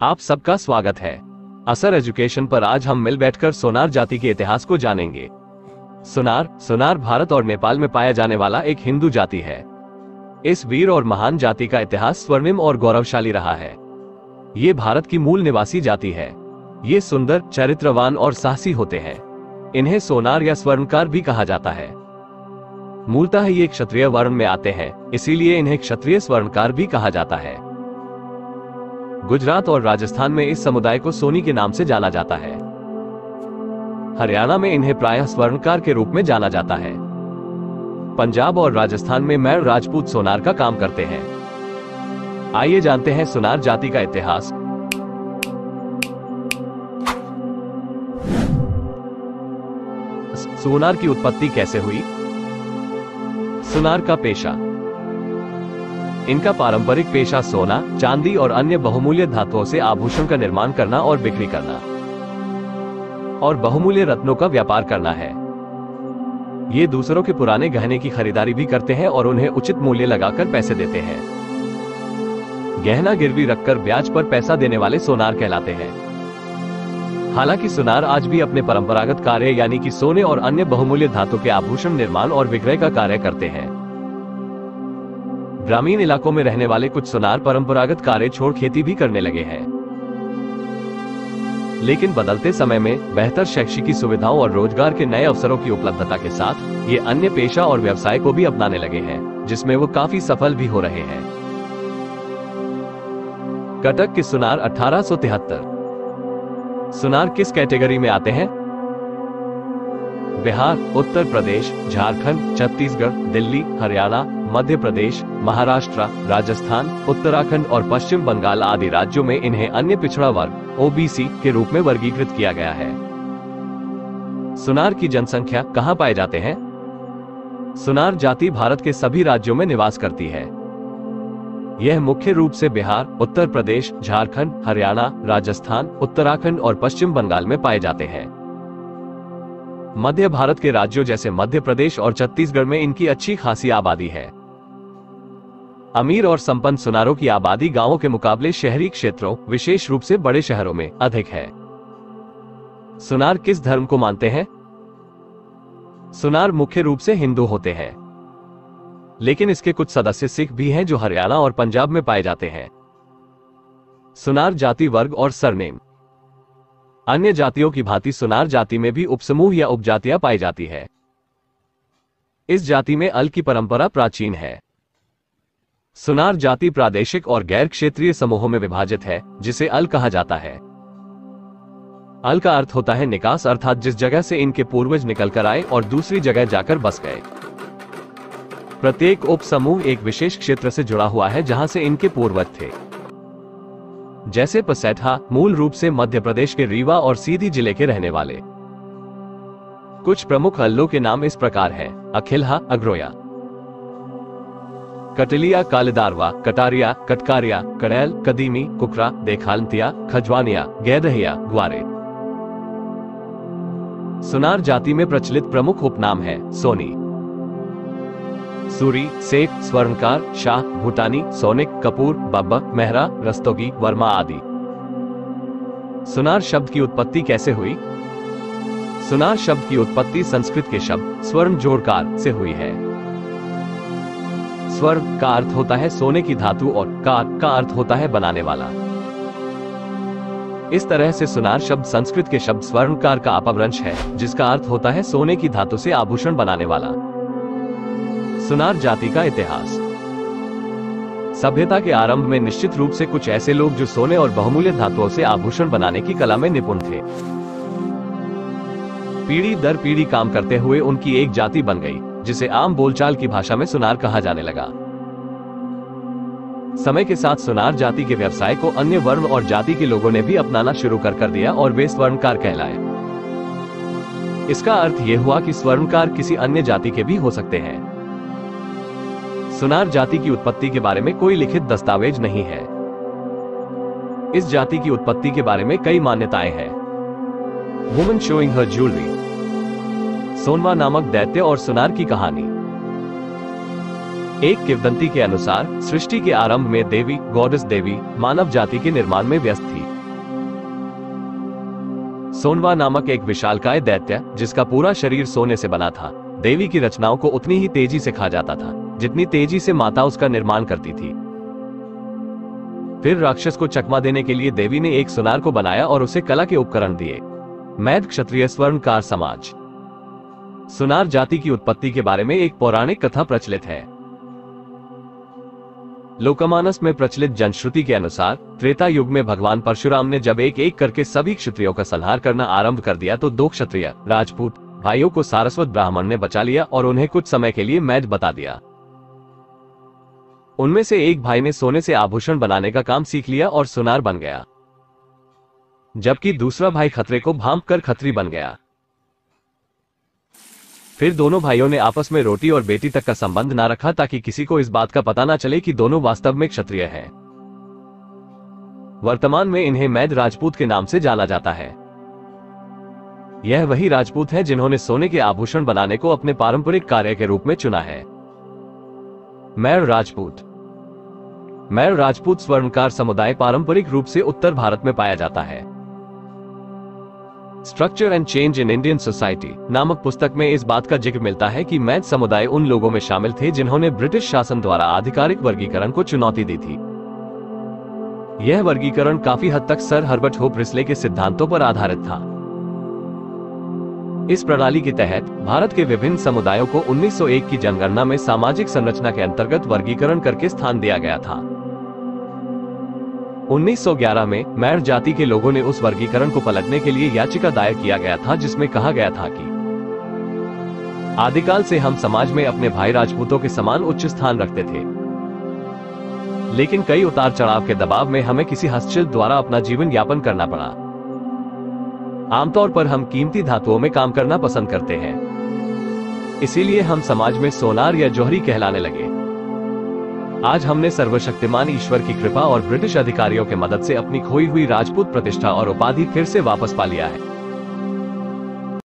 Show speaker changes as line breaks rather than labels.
आप सबका स्वागत है असर एजुकेशन पर। आज हम मिल बैठकर सोनार जाति के इतिहास को जानेंगे। सोनार भारत और नेपाल में पाया जाने वाला एक हिंदू जाति है। इस वीर और महान जाति का इतिहास स्वर्णिम और गौरवशाली रहा है। ये भारत की मूल निवासी जाति है। ये सुंदर, चरित्रवान और साहसी होते हैं। इन्हें सोनार या स्वर्णकार भी कहा जाता है। मूलतः ये क्षत्रिय वर्ण में आते हैं, इसीलिए इन्हें क्षत्रिय स्वर्णकार भी कहा जाता है। गुजरात और राजस्थान में इस समुदाय को सोनी के नाम से जाना जाता है। हरियाणा में इन्हें प्रायः स्वर्णकार के रूप में जाना जाता है। पंजाब और राजस्थान में मैर राजपूत सोनार का काम करते हैं। आइए जानते हैं सोनार जाति का इतिहास। सोनार की उत्पत्ति कैसे हुई? सोनार का पेशा। इनका पारंपरिक पेशा सोना, चांदी और अन्य बहुमूल्य धातुओं से आभूषण का निर्माण करना और बिक्री करना और बहुमूल्य रत्नों का व्यापार करना है। ये दूसरों के पुराने गहने की खरीदारी भी करते हैं और उन्हें उचित मूल्य लगाकर पैसे देते हैं। गहना गिरवी रखकर ब्याज पर पैसा देने वाले सोनार कहलाते हैं। हालांकि सोनार आज भी अपने परंपरागत कार्य यानी कि सोने और अन्य बहुमूल्य धातु के आभूषण निर्माण और विक्रय का कार्य करते हैं। ग्रामीण इलाकों में रहने वाले कुछ सोनार परंपरागत कार्य छोड़ खेती भी करने लगे हैं। लेकिन बदलते समय में बेहतर शैक्षिक सुविधाओं और रोजगार के नए अवसरों की उपलब्धता के साथ ये अन्य पेशा और व्यवसाय को भी अपनाने लगे हैं, जिसमें वो काफी सफल भी हो रहे हैं। कटक के सोनार 1873। सोनार किस कैटेगरी में आते हैं? बिहार, उत्तर प्रदेश, झारखंड, छत्तीसगढ़, दिल्ली, हरियाणा, मध्य प्रदेश, महाराष्ट्र, राजस्थान, उत्तराखंड और पश्चिम बंगाल आदि राज्यों में इन्हें अन्य पिछड़ा वर्ग ओबीसी के रूप में वर्गीकृत किया गया है। सोनार की जनसंख्या कहां पाए जाते हैं? सोनार जाति भारत के सभी राज्यों में निवास करती है। यह मुख्य रूप से बिहार, उत्तर प्रदेश, झारखंड, हरियाणा, राजस्थान, उत्तराखंड और पश्चिम बंगाल में पाए जाते हैं। मध्य भारत के राज्यों जैसे मध्य प्रदेश और छत्तीसगढ़ में इनकी अच्छी खासी आबादी है। अमीर और संपन्न सोनारों की आबादी गांवों के मुकाबले शहरी क्षेत्रों, विशेष रूप से बड़े शहरों में अधिक है। सोनार किस धर्म को मानते हैं? सोनार मुख्य रूप से हिंदू होते हैं, लेकिन इसके कुछ सदस्य सिख भी हैं जो हरियाणा और पंजाब में पाए जाते हैं। सोनार जाति वर्ग और सरनेम। अन्य जातियों की भांति सोनार जाति में भी उपसमूह या उपजातियां पाई जाती है। इस जाति में अल की परंपरा प्राचीन है। सोनार जाति प्रादेशिक और गैर क्षेत्रीय समूहों में विभाजित है, जिसे अल कहा जाता है। अल का अर्थ होता है निकास, अर्थात जिस जगह से इनके पूर्वज निकल कर आए और दूसरी जगह जाकर बस गए। प्रत्येक उप समूह एक विशेष क्षेत्र से जुड़ा हुआ है जहां से इनके पूर्वज थे। जैसे पसैठा मूल रूप से मध्य प्रदेश के रीवा और सीधी जिले के रहने वाले। कुछ प्रमुख अल्लों के नाम इस प्रकार हैं: अखिलहा, अग्रोया, कटलिया, कालेदारवा, कटारिया, कटकारिया, कड़ैल, कदीमी, कुकरा, देखालतिया, खजवानिया, गैदहिया, ग्वारे। सोनार जाति में प्रचलित प्रमुख उपनाम है सोनी, सूरी, सेठ, स्वर्णकार, शाह, भूटानी, सोनिक, कपूर, बब्बर, मेहरा, रस्तोगी, वर्मा आदि। सोनार शब्द की उत्पत्ति कैसे हुई? सोनार शब्द की उत्पत्ति संस्कृत के शब्द स्वर्ण जोड़कार से हुई है। स्वर्ण का अर्थ होता है सोने की धातु और कार का अर्थ होता है बनाने वाला। इस तरह से सोनार शब्द संस्कृत के शब्द स्वर्णकार का अपभ्रंश है, जिसका अर्थ होता है सोने की धातु से आभूषण बनाने वाला। सोनार जाति का इतिहास। सभ्यता के आरंभ में निश्चित रूप से कुछ ऐसे लोग जो सोने और बहुमूल्य धातुओं से आभूषण बनाने की कला में निपुण थे। पीढ़ी दर पीढ़ी काम करते हुए उनकी एक जाति बन गई, जिसे आम बोलचाल की भाषा में सोनार कहा जाने लगा। समय के साथ सोनार जाति के व्यवसाय को अन्य वर्ण और जाति के लोगों ने भी अपनाना शुरू कर दिया और वे स्वर्णकार कहलाए। इसका अर्थ यह हुआ कि स्वर्णकार किसी अन्य जाति के भी हो सकते हैं। सोनार जाति की उत्पत्ति के बारे में कोई लिखित दस्तावेज नहीं है। इस जाति की उत्पत्ति के बारे में कई मान्यताएं हैं। वुमन शोइंग हर ज्वेलरी, सोनवा नामक दैत्य और सोनार की कहानी। एक किंवदंती के अनुसार सृष्टि के आरंभ में देवी गॉडेस देवी मानव जाति के निर्माण में व्यस्त थी। सोनवा नामक एक विशालकाय दैत्य, जिसका पूरा शरीर सोने से बना था, देवी की रचनाओं को उतनी ही तेजी से खा जाता था जितनी तेजी से माता उसका निर्माण करती थी। फिर राक्षस को चकमा देने के लिए देवी ने एक सुनार को बनाया और उसे कला के उपकरण दिए। मैद क्षत्रिय स्वर्णकार समाज। सुनार जाति की उत्पत्ति के बारे में एक पौराणिक कथा प्रचलित है। लोकमानस में प्रचलित जनश्रुति के अनुसार त्रेता युग में भगवान परशुराम ने जब एक एक करके सभी क्षत्रियों का संहार करना आरंभ कर दिया तो 2 क्षत्रिय राजपूत भाइयों को सारस्वत ब्राह्मण ने बचा लिया और उन्हें कुछ समय के लिए मैद बता दिया। उनमें से एक भाई ने सोने से आभूषण बनाने का काम सीख लिया और सुनार बन गया, जबकि दूसरा भाई खतरे को भांप कर खत्री बन गया। फिर दोनों भाइयों ने आपस में रोटी और बेटी तक का संबंध ना रखा ताकि किसी को इस बात का पता ना चले कि दोनों वास्तव में क्षत्रिय हैं। वर्तमान में इन्हें मैद राजपूत के नाम से जाना जाता है। यह वही राजपूत हैं जिन्होंने सोने के आभूषण बनाने को अपने पारंपरिक कार्य के रूप में चुना है। मैर राजपूत। मैर राजपूत स्वर्णकार समुदाय पारंपरिक रूप से उत्तर भारत में पाया जाता है। Structure and change in Indian society नामक पुस्तक में इस बात का जिक्र मिलता है कि मैद समुदाय उन लोगों में शामिल थे जिन्होंने ब्रिटिश शासन द्वारा आधिकारिक वर्गीकरण को चुनौती दी थी। यह वर्गीकरण काफी हद तक सर हर्बर्ट होप रिस्ले के सिद्धांतों पर आधारित था। इस प्रणाली के तहत भारत के विभिन्न समुदायों को 1901 की जनगणना में सामाजिक संरचना के अंतर्गत वर्गीकरण करके स्थान दिया गया था। 1911 में मैर जाति के लोगों ने उस वर्गीकरण को पलटने के लिए याचिका दायर किया गया था, जिसमें कहा गया था कि आदिकाल से हम समाज में अपने भाई राजपूतों के समान उच्च स्थान रखते थे, लेकिन कई उतार चढ़ाव के दबाव में हमें किसी हस्तशिल्प द्वारा अपना जीवन यापन करना पड़ा। आमतौर पर हम कीमती धातुओं में काम करना पसंद करते हैं, इसीलिए हम समाज में सोनार या जौहरी कहलाने लगे। आज हमने सर्वशक्तिमान ईश्वर की कृपा और ब्रिटिश अधिकारियों के मदद से अपनी खोई हुई राजपूत प्रतिष्ठा और उपाधि फिर से वापस पा लिया है।